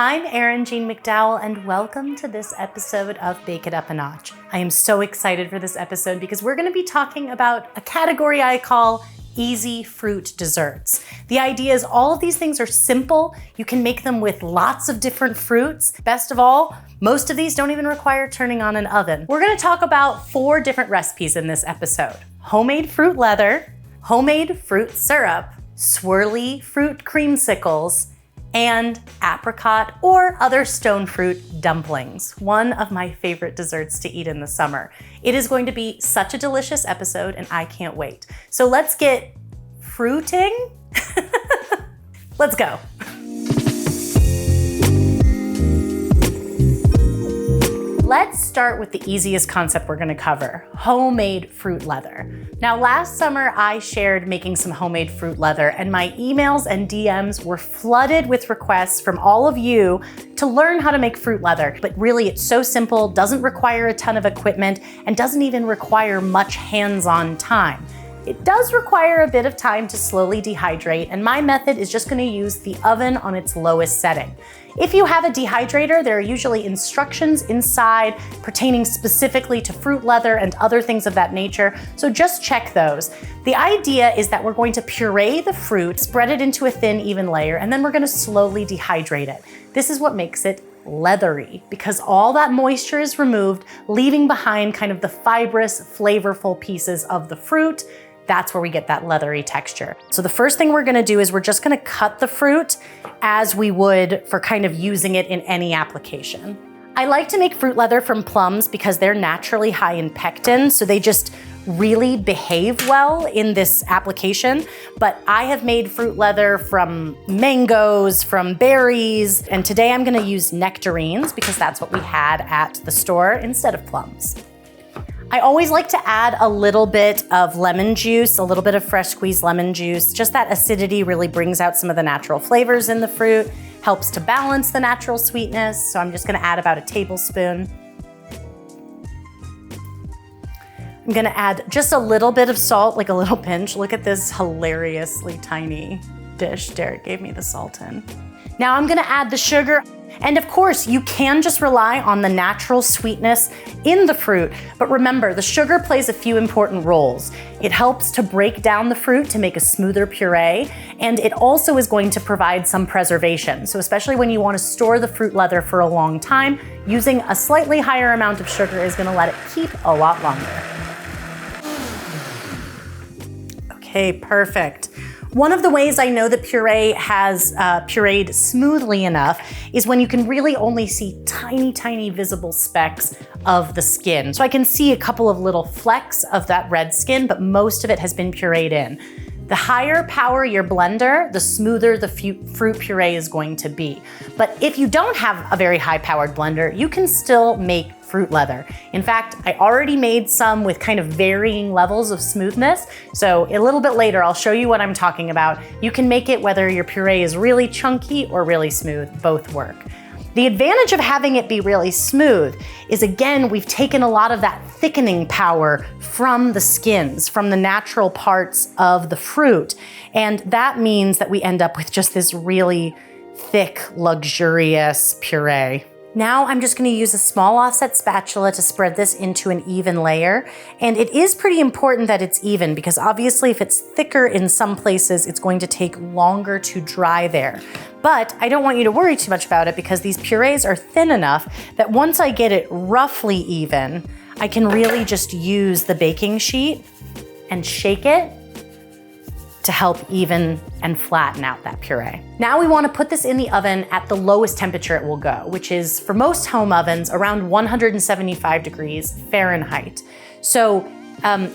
I'm Erin Jeanne McDowell, and welcome to this episode of Bake It Up a Notch. I am so excited for this episode because we're going to be talking about a category I call easy fruit desserts. The idea is all of these things are simple. You can make them with lots of different fruits. Best of all, most of these don't even require turning on an oven. We're going to talk about 4 different recipes in this episode: homemade fruit leather, homemade fruit syrup, swirly fruit creamsicles, and apricot or other stone fruit dumplings, one of my favorite desserts to eat in the summer. It is going to be such a delicious episode and I can't wait. So let's get fruiting. Let's go. Let's start with the easiest concept we're gonna cover, homemade fruit leather. Now, last summer I shared making some homemade fruit leather and my emails and DMs were flooded with requests from all of you to learn how to make fruit leather. But really, it's so simple, doesn't require a ton of equipment, and doesn't even require much hands-on time. It does require a bit of time to slowly dehydrate, and my method is just gonna use the oven on its lowest setting. If you have a dehydrator, there are usually instructions inside pertaining specifically to fruit leather and other things of that nature, so just check those. The idea is that we're going to puree the fruit, spread it into a thin, even layer, and then we're gonna slowly dehydrate it. This is what makes it leathery, because all that moisture is removed, leaving behind kind of the fibrous, flavorful pieces of the fruit. That's where we get that leathery texture. So the first thing we're gonna do is we're just gonna cut the fruit as we would for kind of using it in any application. I like to make fruit leather from plums because they're naturally high in pectin, so they just really behave well in this application. But I have made fruit leather from mangoes, from berries, and today I'm gonna use nectarines because that's what we had at the store instead of plums. I always like to add a little bit of lemon juice, a little bit of fresh squeezed lemon juice. Just that acidity really brings out some of the natural flavors in the fruit, helps to balance the natural sweetness. So I'm just gonna add about a tablespoon. I'm gonna add just a little bit of salt, like a little pinch. Look at this hilariously tiny dish Derek gave me the salt in. Now I'm gonna add the sugar. And of course, you can just rely on the natural sweetness in the fruit, but remember, the sugar plays a few important roles. It helps to break down the fruit to make a smoother puree, and it also is going to provide some preservation. So especially when you want to store the fruit leather for a long time, using a slightly higher amount of sugar is going to let it keep a lot longer. Okay, perfect. One of the ways I know the puree has pureed smoothly enough is when you can really only see tiny, tiny visible specks of the skin. So I can see a couple of little flecks of that red skin, but most of it has been pureed in. The higher power your blender, the smoother the fruit puree is going to be. But if you don't have a very high-powered blender, you can still make fruit leather. In fact, I already made some with kind of varying levels of smoothness. So a little bit later, I'll show you what I'm talking about. You can make it whether your puree is really chunky or really smooth, both work. The advantage of having it be really smooth is, again, we've taken a lot of that thickening power from the skins, from the natural parts of the fruit. And that means that we end up with just this really thick, luxurious puree. Now I'm just gonna use a small offset spatula to spread this into an even layer. And it is pretty important that it's even because obviously if it's thicker in some places, it's going to take longer to dry there. But I don't want you to worry too much about it because these purees are thin enough that once I get it roughly even, I can really just use the baking sheet and shake it to help even and flatten out that puree. Now we want to put this in the oven at the lowest temperature it will go, which is for most home ovens around 175 degrees Fahrenheit. So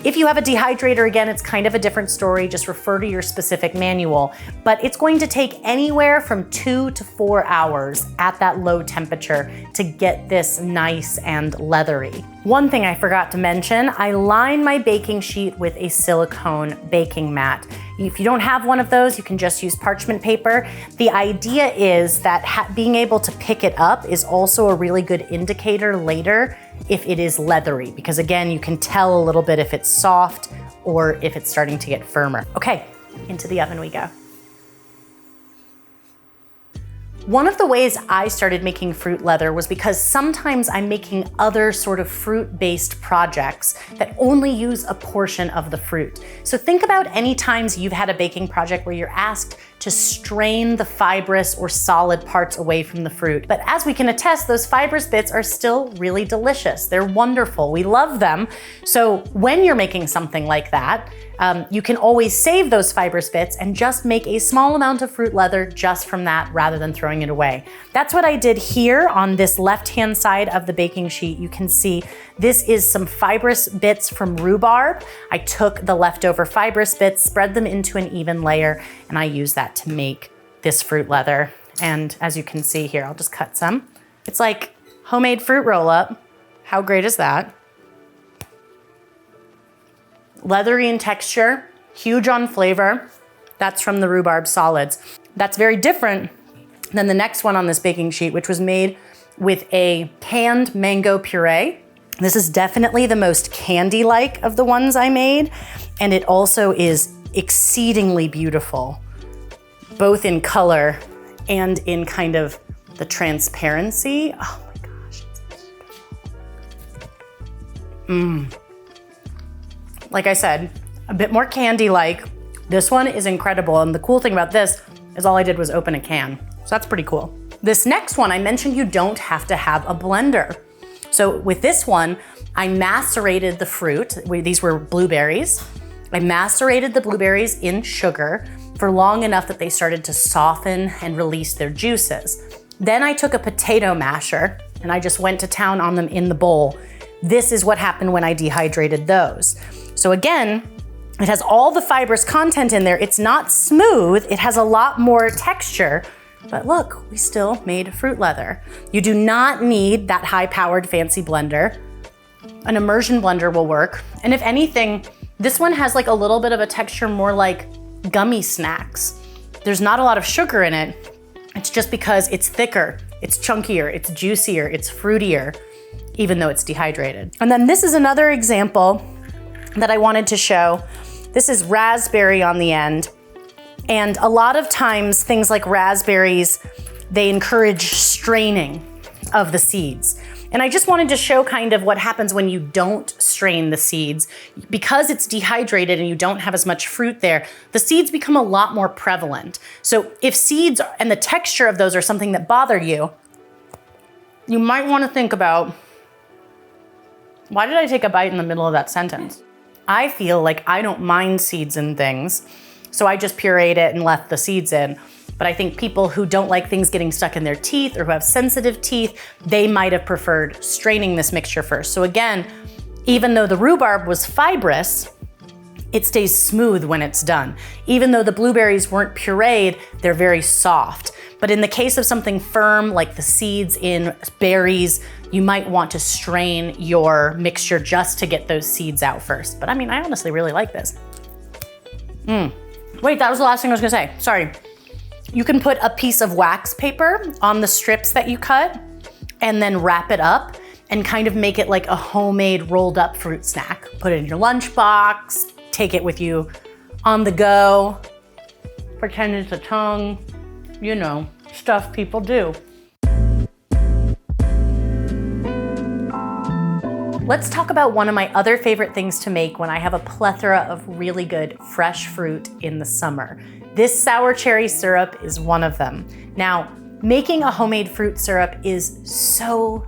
if you have a dehydrator, again, it's kind of a different story. Just refer to your specific manual. But it's going to take anywhere from 2 to 4 hours at that low temperature to get this nice and leathery. One thing I forgot to mention, I line my baking sheet with a silicone baking mat. If you don't have one of those, you can just use parchment paper. The idea is that being able to pick it up is also a really good indicator later if it is leathery, because again, you can tell a little bit if it's soft or if it's starting to get firmer. Okay, into the oven we go. One of the ways I started making fruit leather was because sometimes I'm making other sort of fruit-based projects that only use a portion of the fruit. So think about any times you've had a baking project where you're asked to strain the fibrous or solid parts away from the fruit. But as we can attest, those fibrous bits are still really delicious. They're wonderful. We love them. So when you're making something like that, you can always save those fibrous bits and just make a small amount of fruit leather just from that rather than throwing it away. That's what I did here on this left-hand side of the baking sheet. You can see this is some fibrous bits from rhubarb. I took the leftover fibrous bits, spread them into an even layer, and I used that to make this fruit leather. And as you can see here, I'll just cut some. It's like homemade fruit roll-up. How great is that? Leathery in texture, huge on flavor. That's from the rhubarb solids. That's very different than the next one on this baking sheet, which was made with a canned mango puree. This is definitely the most candy-like of the ones I made, and it also is exceedingly beautiful, both in color and in kind of the transparency. Oh my gosh, it's beautiful. Like I said, a bit more candy-like. This one is incredible, and the cool thing about this is all I did was open a can. So that's pretty cool. This next one, I mentioned you don't have to have a blender. So with this one, I macerated the fruit. These were blueberries. I macerated the blueberries in sugar for long enough that they started to soften and release their juices. Then I took a potato masher and I just went to town on them in the bowl. This is what happened when I dehydrated those. So again, it has all the fibrous content in there. It's not smooth, it has a lot more texture, but look, we still made fruit leather. You do not need that high-powered fancy blender. An immersion blender will work. And if anything, this one has like a little bit of a texture more like gummy snacks. There's not a lot of sugar in it. It's just because it's thicker, it's chunkier, it's juicier, it's fruitier, even though it's dehydrated. And then this is another example that I wanted to show. This is raspberry on the end. And a lot of times things like raspberries, they encourage straining of the seeds. And I just wanted to show kind of what happens when you don't strain the seeds. Because it's dehydrated and you don't have as much fruit there, the seeds become a lot more prevalent. So if seeds and the texture of those are something that bother you, you might want to think about, why did I take a bite in the middle of that sentence? I feel like I don't mind seeds in things, so I just pureed it and left the seeds in. But I think people who don't like things getting stuck in their teeth or who have sensitive teeth, they might have preferred straining this mixture first. So again, even though the rhubarb was fibrous, it stays smooth when it's done. Even though the blueberries weren't pureed, they're very soft. But in the case of something firm, like the seeds in berries, you might want to strain your mixture just to get those seeds out first. But I mean, I honestly really like this. Wait, that was the last thing I was gonna say, sorry. You can put a piece of wax paper on the strips that you cut and then wrap it up and kind of make it like a homemade rolled up fruit snack. Put it in your lunchbox, take it with you on the go, pretend it's a tongue, you know, stuff people do. Let's talk about one of my other favorite things to make when I have a plethora of really good fresh fruit in the summer. This sour cherry syrup is one of them. Now, making a homemade fruit syrup is so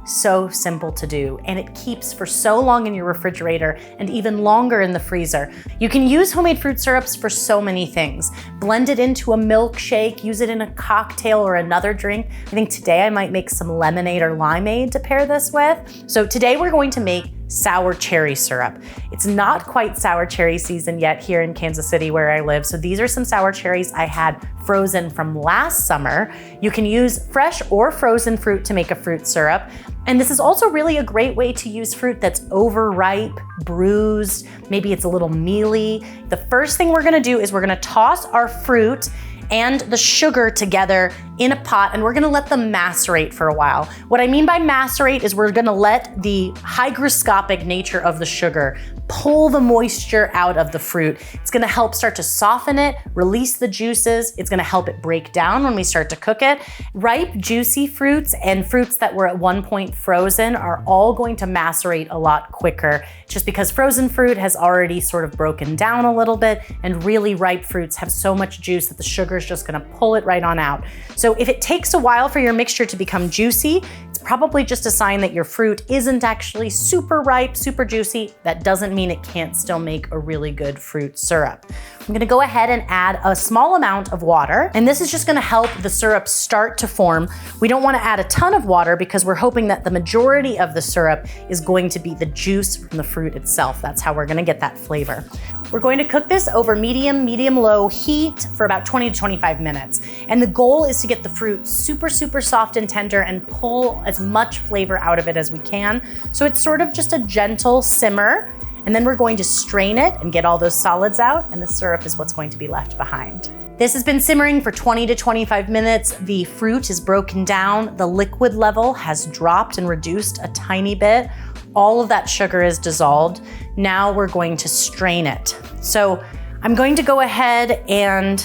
simple to do, and it keeps for so long in your refrigerator and even longer in the freezer. You can use homemade fruit syrups for so many things. Blend it into a milkshake, use it in a cocktail or another drink. I think today I might make some lemonade or limeade to pair this with. So today we're going to make sour cherry syrup. It's not quite sour cherry season yet here in Kansas City where I live. So these are some sour cherries I had frozen from last summer. You can use fresh or frozen fruit to make a fruit syrup. And this is also really a great way to use fruit that's overripe, bruised, maybe it's a little mealy. The first thing we're gonna do is we're gonna toss our fruit and the sugar together in a pot, and we're gonna let them macerate for a while. What I mean by macerate is we're gonna let the hygroscopic nature of the sugar pull the moisture out of the fruit. It's gonna help start to soften it, release the juices. It's gonna help it break down when we start to cook it. Ripe, juicy fruits and fruits that were at one point frozen are all going to macerate a lot quicker, just because frozen fruit has already sort of broken down a little bit, and really ripe fruits have so much juice that the sugar is just gonna pull it right on out. So if it takes a while for your mixture to become juicy, it's probably just a sign that your fruit isn't actually super ripe, super juicy. That doesn't mean it can't still make a really good fruit syrup. I'm gonna go ahead and add a small amount of water, and this is just gonna help the syrup start to form. We don't wanna add a ton of water because we're hoping that the majority of the syrup is going to be the juice from the fruit itself. That's how we're gonna get that flavor. We're going to cook this over medium-low heat for about 20 to 25 minutes. And the goal is to get the fruit super, super soft and tender and pull as much flavor out of it as we can. So it's sort of just a gentle simmer. And then we're going to strain it and get all those solids out, and the syrup is what's going to be left behind. This has been simmering for 20 to 25 minutes. The fruit is broken down. The liquid level has dropped and reduced a tiny bit. All of that sugar is dissolved. Now we're going to strain it. So I'm going to go ahead and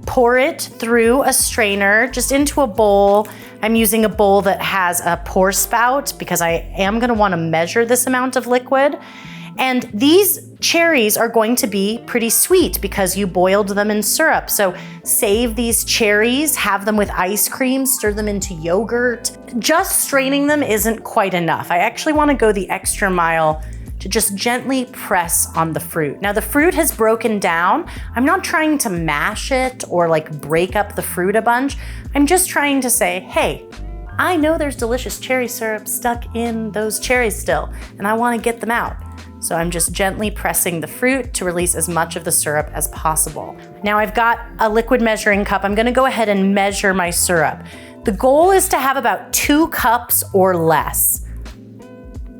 pour it through a strainer, just into a bowl. I'm using a bowl that has a pour spout because I am gonna wanna measure this amount of liquid. And these cherries are going to be pretty sweet because you boiled them in syrup. So save these cherries, have them with ice cream, stir them into yogurt. Just straining them isn't quite enough. I actually wanna go the extra mile to just gently press on the fruit. Now the fruit has broken down. I'm not trying to mash it or like break up the fruit a bunch. I'm just trying to say, hey, I know there's delicious cherry syrup stuck in those cherries still, and I wanna get them out. So I'm just gently pressing the fruit to release as much of the syrup as possible. Now I've got a liquid measuring cup. I'm gonna go ahead and measure my syrup. The goal is to have about 2 cups or less.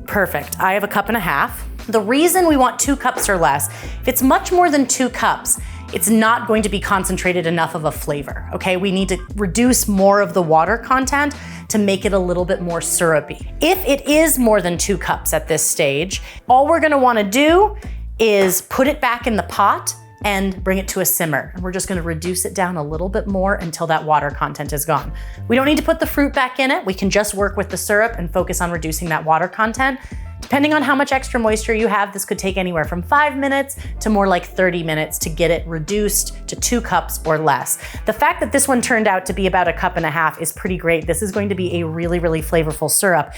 Perfect, I have 1.5 cups. The reason we want 2 cups or less, if it's much more than 2 cups, it's not going to be concentrated enough of a flavor, okay? We need to reduce more of the water content to make it a little bit more syrupy. If it is more than 2 cups at this stage, all we're gonna wanna do is put it back in the pot and bring it to a simmer. And we're just gonna reduce it down a little bit more until that water content is gone. We don't need to put the fruit back in it. We can just work with the syrup and focus on reducing that water content. Depending on how much extra moisture you have, this could take anywhere from 5 minutes to more like 30 minutes to get it reduced to 2 cups or less. The fact that this one turned out to be about 1.5 cups is pretty great. This is going to be a really, really flavorful syrup.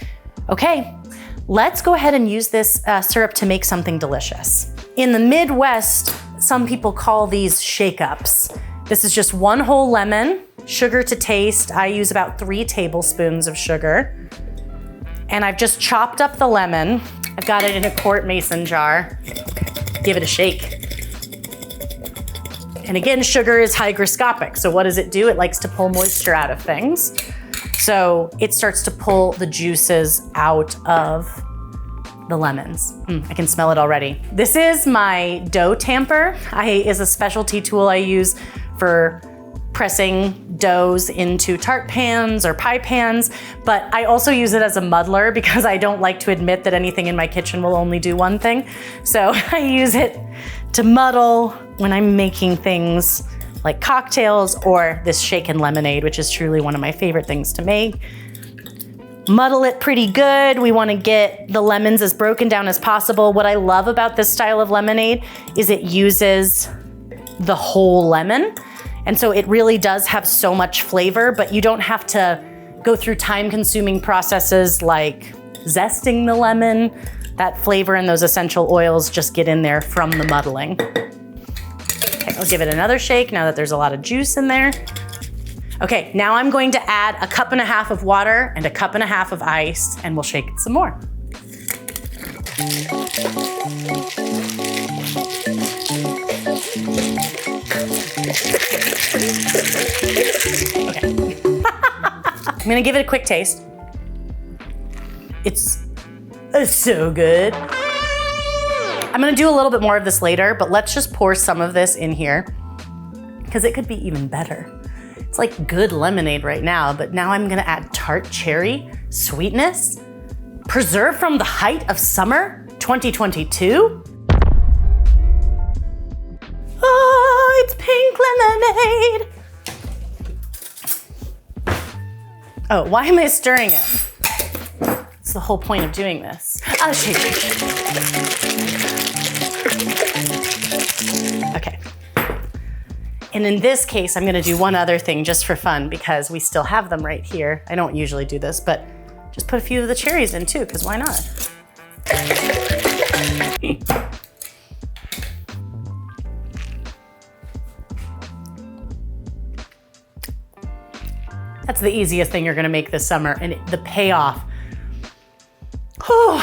Okay, let's go ahead and use this syrup to make something delicious. In the Midwest, some people call these shake-ups. This is just 1 whole lemon, sugar to taste. I use about 3 tablespoons of sugar. And I've just chopped up the lemon. I've got it in a quart mason jar. Give it a shake. And again, sugar is hygroscopic. So what does it do? It likes to pull moisture out of things. So it starts to pull the juices out of the lemons. I can smell it already. This is my dough tamper. Is a specialty tool I use for pressing doughs into tart pans or pie pans, but I also use it as a muddler because I don't like to admit that anything in my kitchen will only do one thing. So I use it to muddle when I'm making things like cocktails or this shaken lemonade, which is truly one of my favorite things to make. Muddle it pretty good. We want to get the lemons as broken down as possible. What I love about this style of lemonade is it uses the whole lemon. And so it really does have so much flavor, but you don't have to go through time-consuming processes like zesting the lemon. That flavor and those essential oils just get in there from the muddling. Okay, I'll give it another shake now that there's a lot of juice in there. Okay, now I'm going to add 1.5 cups of water and 1.5 cups of ice, and we'll shake it some more. Okay. I'm gonna give it a quick taste. It's so good. I'm gonna do a little bit more of this later, but let's just pour some of this in here. because it could be even better. It's like good lemonade right now, but now I'm gonna add tart cherry, sweetness, preserved from the height of summer 2022. Oh, it's pink lemonade. Oh, why am I stirring it? It's the whole point of doing this. Oh, shake. Okay. And in this case, I'm gonna do one other thing just for fun because we still have them right here. I don't usually do this, but just put a few of the cherries in too, because why not? That's the easiest thing you're gonna make this summer, and the payoff. Oh,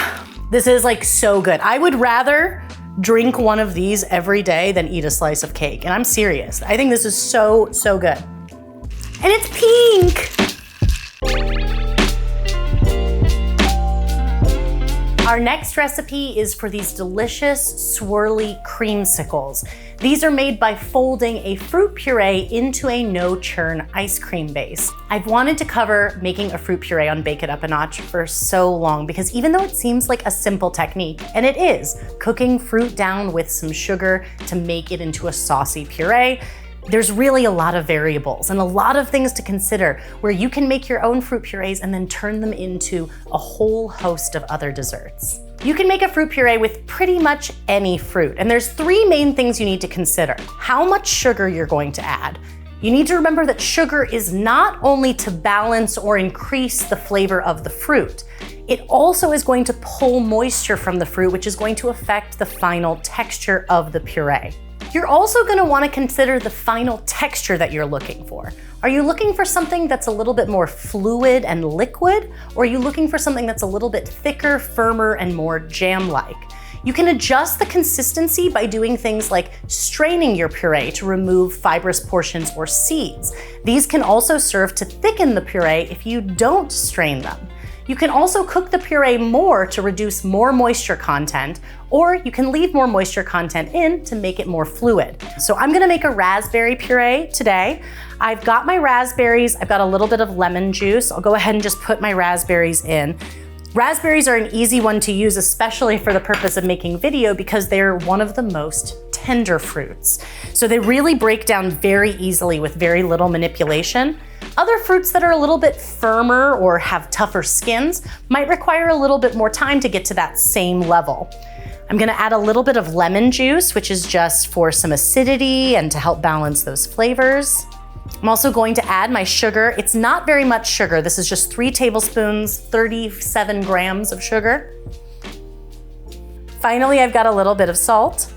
this is like so good. I would rather drink one of these every day than eat a slice of cake, and I'm serious. I think this is so, so good. And it's pink. Our next recipe is for these delicious swirly creamsicles. These are made by folding a fruit puree into a no-churn ice cream base. I've wanted to cover making a fruit puree on Bake It Up a Notch for so long because even though it seems like a simple technique, and it is, cooking fruit down with some sugar to make it into a saucy puree, there's really a lot of variables and a lot of things to consider where you can make your own fruit purees and then turn them into a whole host of other desserts. You can make a fruit puree with pretty much any fruit, and there's three main things you need to consider. How much sugar you're going to add. You need to remember that sugar is not only to balance or increase the flavor of the fruit, it also is going to pull moisture from the fruit, which is going to affect the final texture of the puree. You're also going to want to consider the final texture that you're looking for. Are you looking for something that's a little bit more fluid and liquid, or are you looking for something that's a little bit thicker, firmer, and more jam-like? You can adjust the consistency by doing things like straining your puree to remove fibrous portions or seeds. These can also serve to thicken the puree if you don't strain them. You can also cook the puree more to reduce more moisture content, or you can leave more moisture content in to make it more fluid. So I'm gonna make a raspberry puree today. I've got my raspberries, I've got a little bit of lemon juice. I'll go ahead and just put my raspberries in. Raspberries are an easy one to use, especially for the purpose of making video because they're one of the most tender fruits. So they really break down very easily with very little manipulation. Other fruits that are a little bit firmer or have tougher skins might require a little bit more time to get to that same level. I'm gonna add a little bit of lemon juice, which is just for some acidity and to help balance those flavors. I'm also going to add my sugar. It's not very much sugar. This is just 3 tablespoons, 37 grams of sugar. Finally, I've got a little bit of salt.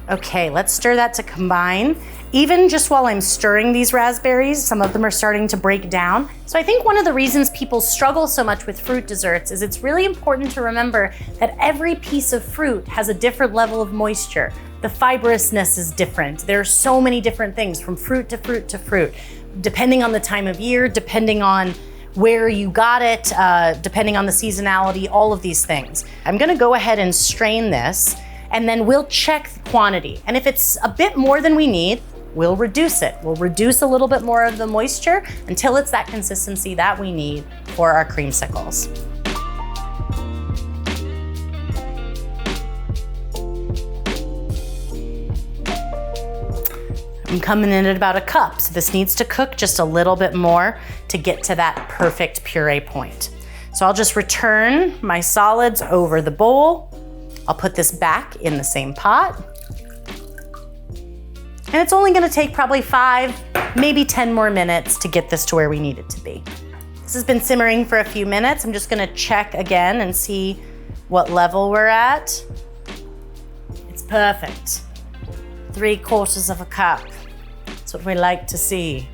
Okay, let's stir that to combine. Even just while I'm stirring these raspberries, some of them are starting to break down. So I think one of the reasons people struggle so much with fruit desserts is it's really important to remember that every piece of fruit has a different level of moisture. The fibrousness is different. There are so many different things from fruit to fruit to fruit, depending on the time of year, depending on where you got it, depending on the seasonality, all of these things. I'm gonna go ahead and strain this, and then we'll check the quantity. And if it's a bit more than we need, we'll reduce it. We'll reduce a little bit more of the moisture until it's that consistency that we need for our creamsicles. I'm coming in at about a cup, so this needs to cook just a little bit more to get to that perfect puree point. So I'll just return my solids over the bowl. I'll put this back in the same pot. And it's only gonna take probably 5, maybe 10 more minutes to get this to where we need it to be. This has been simmering for a few minutes. I'm just gonna check again and see what level we're at. It's perfect. 3/4 of a cup. That's what we like to see.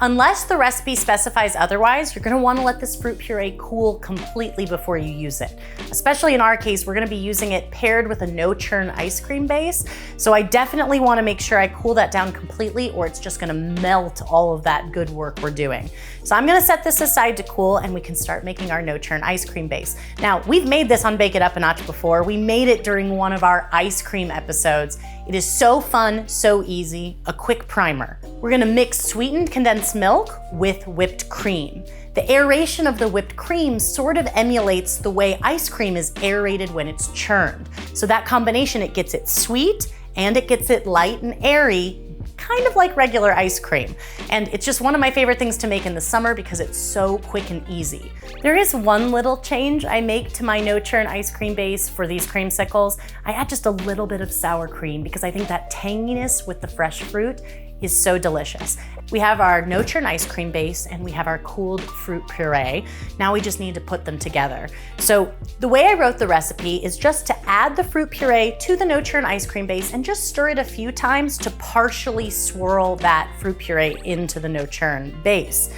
Unless the recipe specifies otherwise, you're gonna wanna let this fruit puree cool completely before you use it. Especially in our case, we're gonna be using it paired with a no-churn ice cream base. So I definitely wanna make sure I cool that down completely or it's just gonna melt all of that good work we're doing. So I'm gonna set this aside to cool and we can start making our no-churn ice cream base. Now, we've made this on Bake It Up a Notch before. We made it during one of our ice cream episodes. It is so fun, so easy, a quick primer. We're gonna mix sweetened condensed milk with whipped cream. The aeration of the whipped cream sort of emulates the way ice cream is aerated when it's churned. So that combination, it gets it sweet and it gets it light and airy, kind of like regular ice cream. And it's just one of my favorite things to make in the summer because it's so quick and easy. There is one little change I make to my no-churn ice cream base for these creamsicles. I add just a little bit of sour cream because I think that tanginess with the fresh fruit is so delicious. We have our no-churn ice cream base and we have our cooled fruit puree. Now we just need to put them together. So the way I wrote the recipe is just to add the fruit puree to the no-churn ice cream base and just stir it a few times to partially swirl that fruit puree into the no-churn base.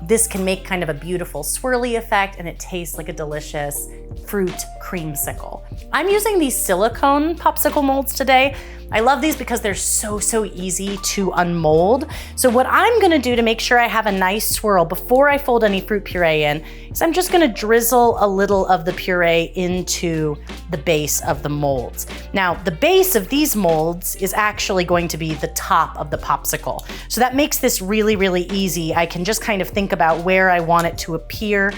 This can make kind of a beautiful swirly effect and it tastes like a delicious fruit creamsicle. I'm using these silicone popsicle molds today. I love these because they're so easy to unmold. So what I'm gonna do to make sure I have a nice swirl before I fold any fruit puree in is I'm just gonna drizzle a little of the puree into the base of the molds. Now, the base of these molds is actually going to be the top of the popsicle. So that makes this really easy. I can just kind of think about where I want it to appear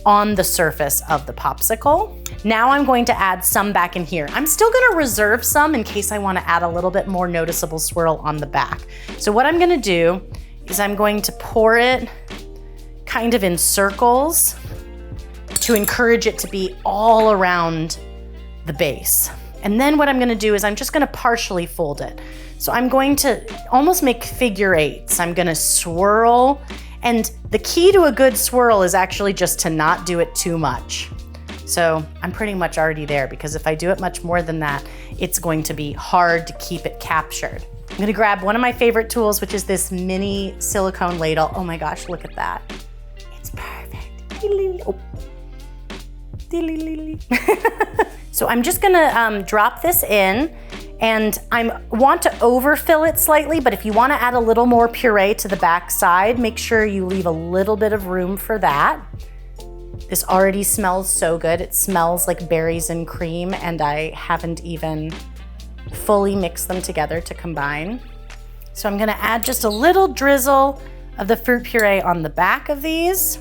on the surface of the popsicle. Now I'm going to add some back in here. I'm still gonna reserve some in case I wanna add a little bit more noticeable swirl on the back. So what I'm gonna do is I'm going to pour it kind of in circles to encourage it to be all around the base. And then what I'm gonna do is I'm just gonna partially fold it. So I'm going to almost make figure eights. I'm gonna swirl, and the key to a good swirl is actually just to not do it too much. So I'm pretty much already there because if I do it much more than that, it's going to be hard to keep it captured. I'm gonna grab one of my favorite tools, which is this mini silicone ladle. Oh my gosh, look at that. It's perfect. Oh. So I'm just gonna drop this in, and I want to overfill it slightly, but if you want to add a little more puree to the back side, make sure you leave a little bit of room for that. This already smells so good. It smells like berries and cream, and I haven't even fully mixed them together to combine. So I'm gonna add just a little drizzle of the fruit puree on the back of these.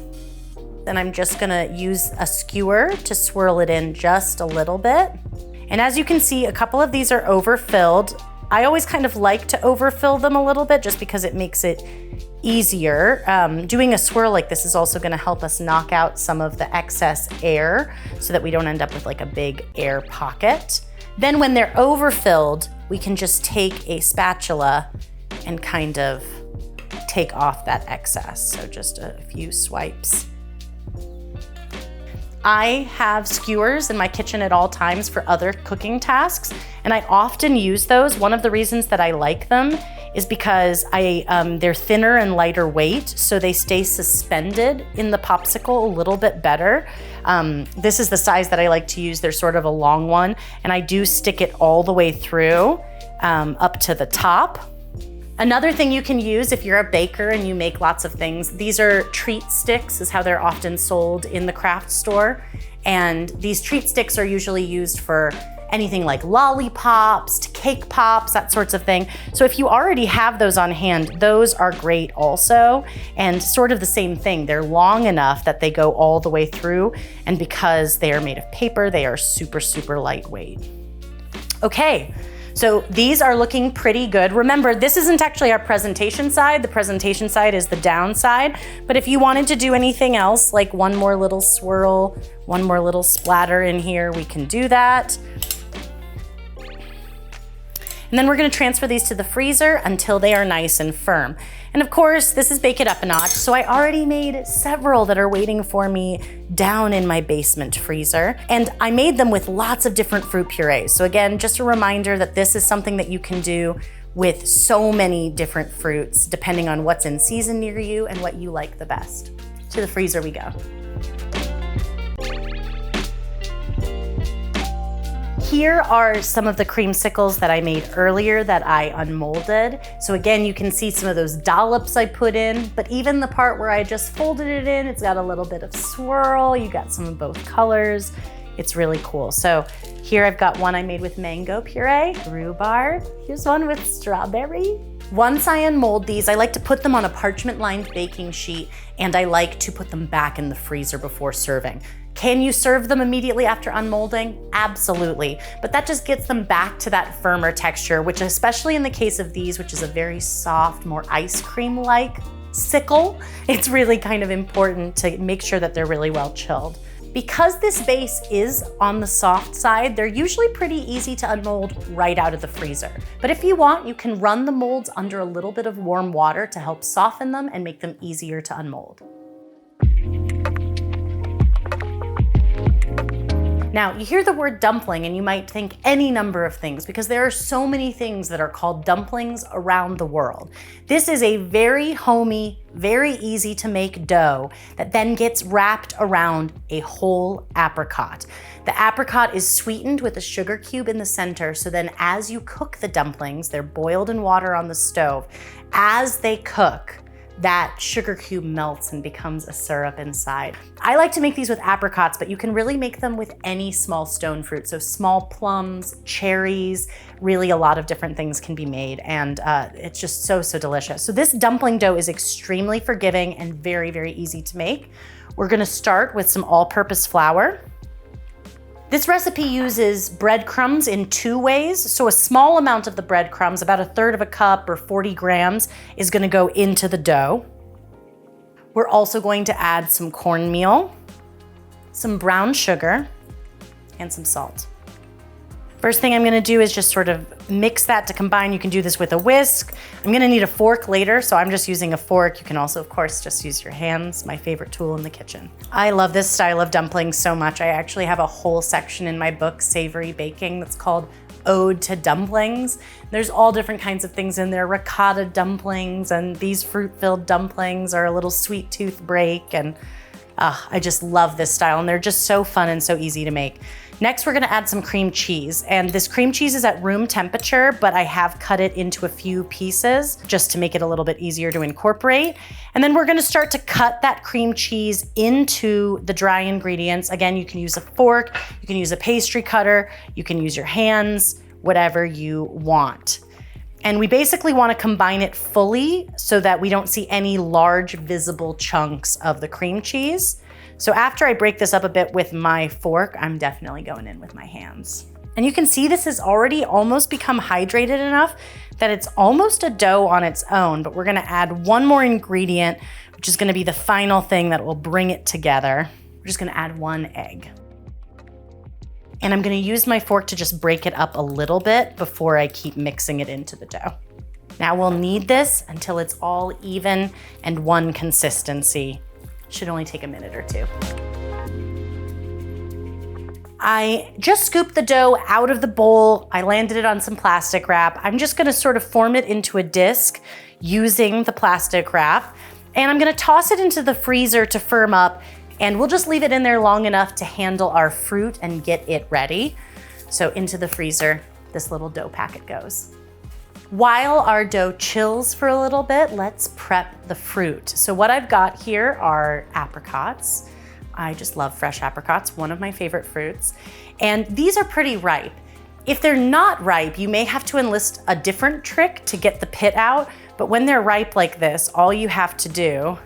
Then I'm just gonna use a skewer to swirl it in just a little bit. And as you can see, a couple of these are overfilled. I always kind of like to overfill them a little bit just because it makes it easier. Doing a swirl like this is also gonna help us knock out some of the excess air so that we don't end up with like a big air pocket. Then when they're overfilled, we can just take a spatula and kind of take off that excess. So just a few swipes. I have skewers in my kitchen at all times for other cooking tasks, and I often use those. One of the reasons that I like them is because they're thinner and lighter weight, so they stay suspended in the popsicle a little bit better. This is the size that I like to use. They're sort of a long one, and I do stick it all the way through up to the top. Another thing you can use if you're a baker and you make lots of things, these are treat sticks, is how they're often sold in the craft store. And these treat sticks are usually used for anything like lollipops to cake pops, that sorts of thing. So if you already have those on hand, those are great also. And sort of the same thing, they're long enough that they go all the way through. And because they are made of paper, they are super lightweight. Okay. So these are looking pretty good. Remember, this isn't actually our presentation side. The presentation side is the down side. But if you wanted to do anything else, like one more little swirl, one more little splatter in here, we can do that. And then we're gonna transfer these to the freezer until they are nice and firm. And of course, this is bake it up a notch. So I already made several that are waiting for me down in my basement freezer. And I made them with lots of different fruit purees. So again, just a reminder that this is something that you can do with so many different fruits, depending on what's in season near you and what you like the best. To the freezer we go. Here are some of the creamsicles that I made earlier that I unmolded. So again, you can see some of those dollops I put in, but even the part where I just folded it in, it's got a little bit of swirl. You got some of both colors. It's really cool. So here I've got one I made with mango puree, rhubarb. Here's one with strawberry. Once I unmold these, I like to put them on a parchment-lined baking sheet, and I like to put them back in the freezer before serving. Can you serve them immediately after unmolding? Absolutely, but that just gets them back to that firmer texture, which especially in the case of these, which is a very soft, more ice cream-like sickle, it's really kind of important to make sure that they're really well chilled. Because this base is on the soft side, they're usually pretty easy to unmold right out of the freezer. But if you want, you can run the molds under a little bit of warm water to help soften them and make them easier to unmold. Now, you hear the word dumpling and you might think any number of things because there are so many things that are called dumplings around the world. This is a very homey, very easy to make dough that then gets wrapped around a whole apricot. The apricot is sweetened with a sugar cube in the center, so then as you cook the dumplings, they're boiled in water on the stove. As they cook, that sugar cube melts and becomes a syrup inside. I like to make these with apricots, but you can really make them with any small stone fruit. So small plums, cherries, really a lot of different things can be made, and it's just so delicious. So this dumpling dough is extremely forgiving and very, very easy to make. We're gonna start with some all-purpose flour. This recipe uses breadcrumbs in 2 ways. So a small amount of the breadcrumbs, about 1/3 of a cup or 40 grams, is gonna go into the dough. We're also going to add some cornmeal, some brown sugar, and some salt. First thing I'm gonna do is just sort of mix that to combine. You can do this with a whisk. I'm gonna need a fork later, so I'm just using a fork. You can also, of course, just use your hands, my favorite tool in the kitchen. I love this style of dumplings so much. I actually have a whole section in my book, Savory Baking, that's called Ode to Dumplings. There's all different kinds of things in there, ricotta dumplings, and these fruit-filled dumplings are a little sweet tooth break, and I just love this style, and they're just so fun and so easy to make. Next, we're gonna add some cream cheese, and this cream cheese is at room temperature, but I have cut it into a few pieces just to make it a little bit easier to incorporate. And then we're gonna start to cut that cream cheese into the dry ingredients. Again, you can use a fork, you can use a pastry cutter, you can use your hands, whatever you want. And we basically wanna combine it fully so that we don't see any large visible chunks of the cream cheese. So after I break this up a bit with my fork, I'm definitely going in with my hands. And you can see this has already almost become hydrated enough that it's almost a dough on its own, but we're gonna add one more ingredient, which is gonna be the final thing that will bring it together. We're just gonna add 1 egg. And I'm gonna use my fork to just break it up a little bit before I keep mixing it into the dough. Now we'll knead this until it's all even and one consistency. Should only take a minute or 2. I just scooped the dough out of the bowl. I landed it on some plastic wrap. I'm just gonna sort of form it into a disc using the plastic wrap. And I'm gonna toss it into the freezer to firm up, and we'll just leave it in there long enough to handle our fruit and get it ready. So into the freezer, this little dough packet goes. While our dough chills for a little bit, let's prep the fruit. So what I've got here are apricots. I just love fresh apricots, one of my favorite fruits. And these are pretty ripe. If they're not ripe, you may have to enlist a different trick to get the pit out, but when they're ripe like this, all you have to do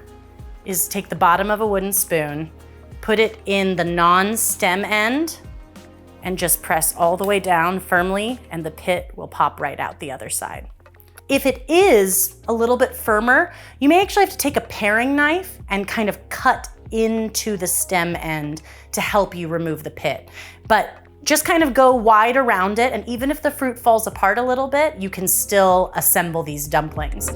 is take the bottom of a wooden spoon, put it in the non-stem end, and just press all the way down firmly, and the pit will pop right out the other side. If it is a little bit firmer, you may actually have to take a paring knife and kind of cut into the stem end to help you remove the pit. But just kind of go wide around it, and even if the fruit falls apart a little bit, you can still assemble these dumplings.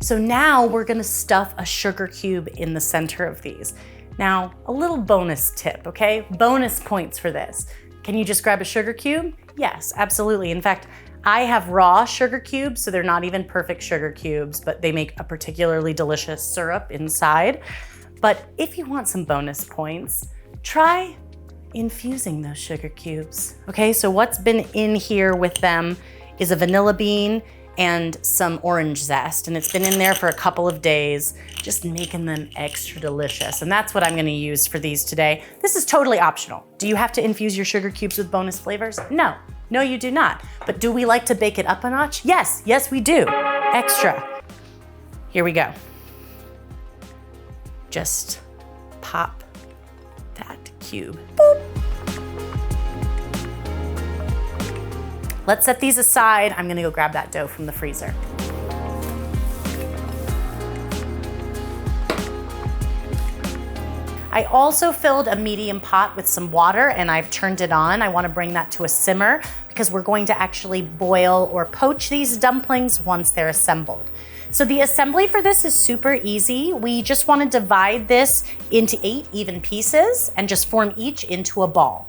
So now we're gonna stuff a sugar cube in the center of these. Now, a little bonus tip, okay? Bonus points for this. Can you just grab a sugar cube? Yes, absolutely. In fact, I have raw sugar cubes, so they're not even perfect sugar cubes, but they make a particularly delicious syrup inside. But if you want some bonus points, try infusing those sugar cubes, okay? So what's been in here with them is a vanilla bean and some orange zest. And it's been in there for a couple of days, just making them extra delicious. And that's what I'm gonna use for these today. This is totally optional. Do you have to infuse your sugar cubes with bonus flavors? No, no you do not. But do we like to bake it up a notch? Yes, yes we do, extra. Here we go. Just pop that cube, boop. Let's set these aside. I'm gonna go grab that dough from the freezer. I also filled a medium pot with some water and I've turned it on. I wanna bring that to a simmer because we're going to actually boil or poach these dumplings once they're assembled. So the assembly for this is super easy. We just wanna divide this into 8 even pieces and just form each into a ball.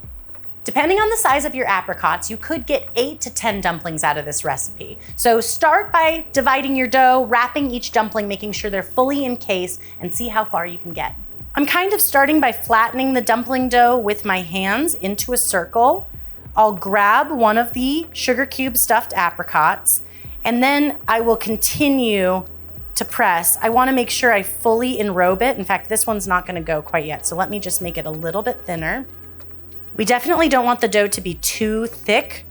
Depending on the size of your apricots, you could get 8 to 10 dumplings out of this recipe. So start by dividing your dough, wrapping each dumpling, making sure they're fully encased, and see how far you can get. I'm kind of starting by flattening the dumpling dough with my hands into a circle. I'll grab one of the sugar cube stuffed apricots, and then I will continue to press. I wanna make sure I fully enrobe it. In fact, this one's not gonna go quite yet, so let me just make it a little bit thinner. We definitely don't want the dough to be too thick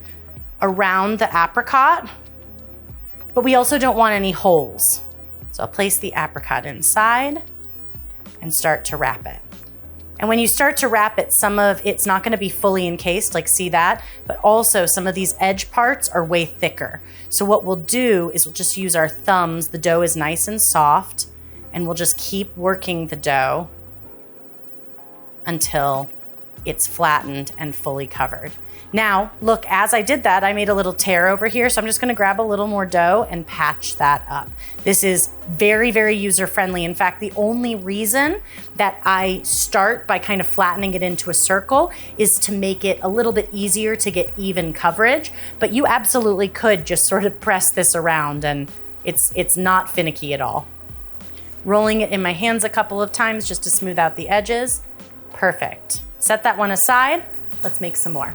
around the apricot, but we also don't want any holes. So I'll place the apricot inside and start to wrap it. And when you start to wrap it, some of it's not gonna be fully encased, like see that, but also some of these edge parts are way thicker. So what we'll do is we'll just use our thumbs. The dough is nice and soft, and we'll just keep working the dough until it's flattened and fully covered. Now, look, as I did that, I made a little tear over here, so I'm just gonna grab a little more dough and patch that up. This is very, very user-friendly. In fact, the only reason that I start by kind of flattening it into a circle is to make it a little bit easier to get even coverage, but you absolutely could just sort of press this around and it's not finicky at all. Rolling it in my hands a couple of times just to smooth out the edges. Perfect. Set that one aside. Let's make some more.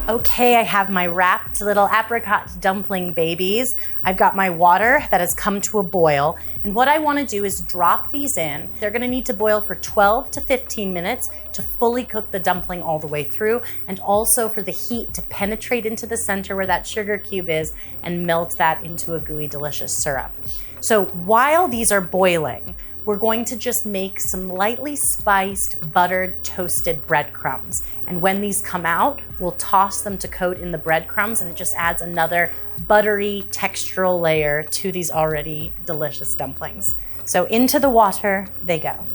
Okay, I have my wrapped little apricot dumpling babies. I've got my water that has come to a boil. And what I wanna do is drop these in. They're gonna need to boil for 12 to 15 minutes to fully cook the dumpling all the way through, and also for the heat to penetrate into the center where that sugar cube is and melt that into a gooey, delicious syrup. So while these are boiling, we're going to just make some lightly spiced, buttered, toasted breadcrumbs. And when these come out, we'll toss them to coat in the breadcrumbs, and it just adds another buttery, textural layer to these already delicious dumplings. So into the water they go.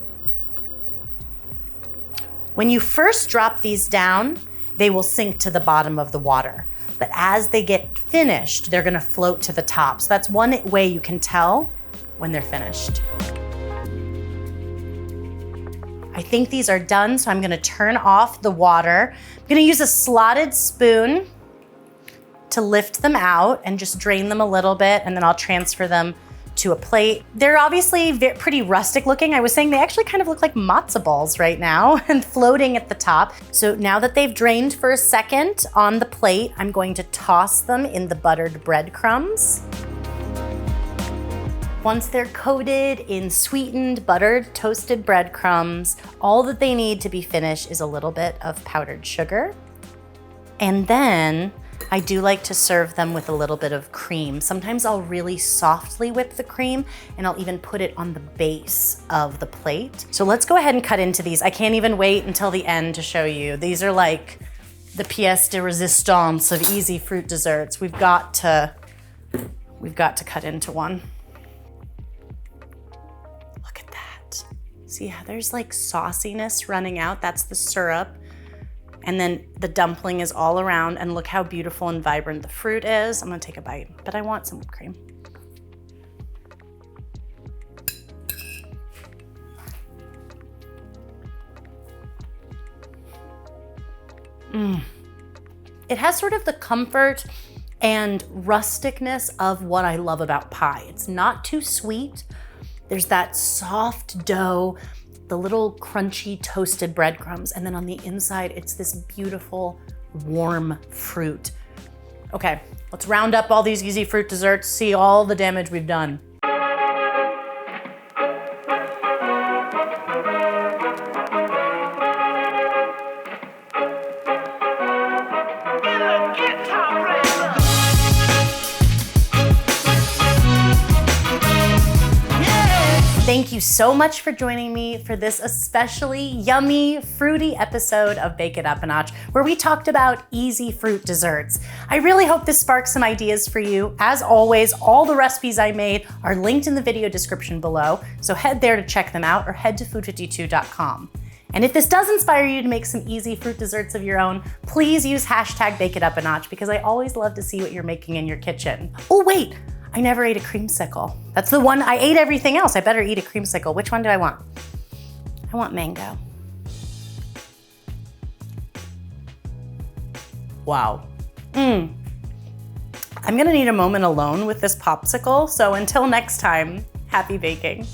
When you first drop these down, they will sink to the bottom of the water. But as they get finished, they're gonna float to the top. So that's one way you can tell when they're finished. I think these are done, so I'm gonna turn off the water. I'm gonna use a slotted spoon to lift them out and just drain them a little bit, and then I'll transfer them to a plate. They're obviously pretty rustic looking. I was saying they actually kind of look like matzo balls right now and floating at the top. So now that they've drained for a second on the plate, I'm going to toss them in the buttered breadcrumbs. Once they're coated in sweetened, buttered, toasted breadcrumbs, all that they need to be finished is a little bit of powdered sugar. And then I do like to serve them with a little bit of cream. Sometimes I'll really softly whip the cream, and I'll even put it on the base of the plate. So let's go ahead and cut into these. I can't even wait until the end to show you. These are like the pièce de résistance of easy fruit desserts. We've got to cut into one. Look at that. See how there's like sauciness running out? That's the syrup. And then the dumpling is all around, and look how beautiful and vibrant the fruit is. I'm gonna take a bite, but I want some whipped cream. It has sort of the comfort and rusticness of what I love about pie. It's not too sweet. There's that soft dough. the little crunchy toasted breadcrumbs, and then on the inside, it's this beautiful, warm fruit. Okay, let's round up all these easy fruit desserts, see all the damage we've done. Thank you so much for joining me for this especially yummy, fruity episode of Bake It Up a Notch, where we talked about easy fruit desserts. I really hope this sparks some ideas for you. As always, all the recipes I made are linked in the video description below, so head there to check them out or head to food52.com. And if this does inspire you to make some easy fruit desserts of your own, please use hashtag Bake It Up a Notch, because I always love to see what you're making in your kitchen. Oh wait, I never ate a creamsicle. That's the one, I ate everything else. I better eat a creamsicle. Which one do I want? I want mango. Wow. I'm gonna need a moment alone with this popsicle, so until next time, happy baking.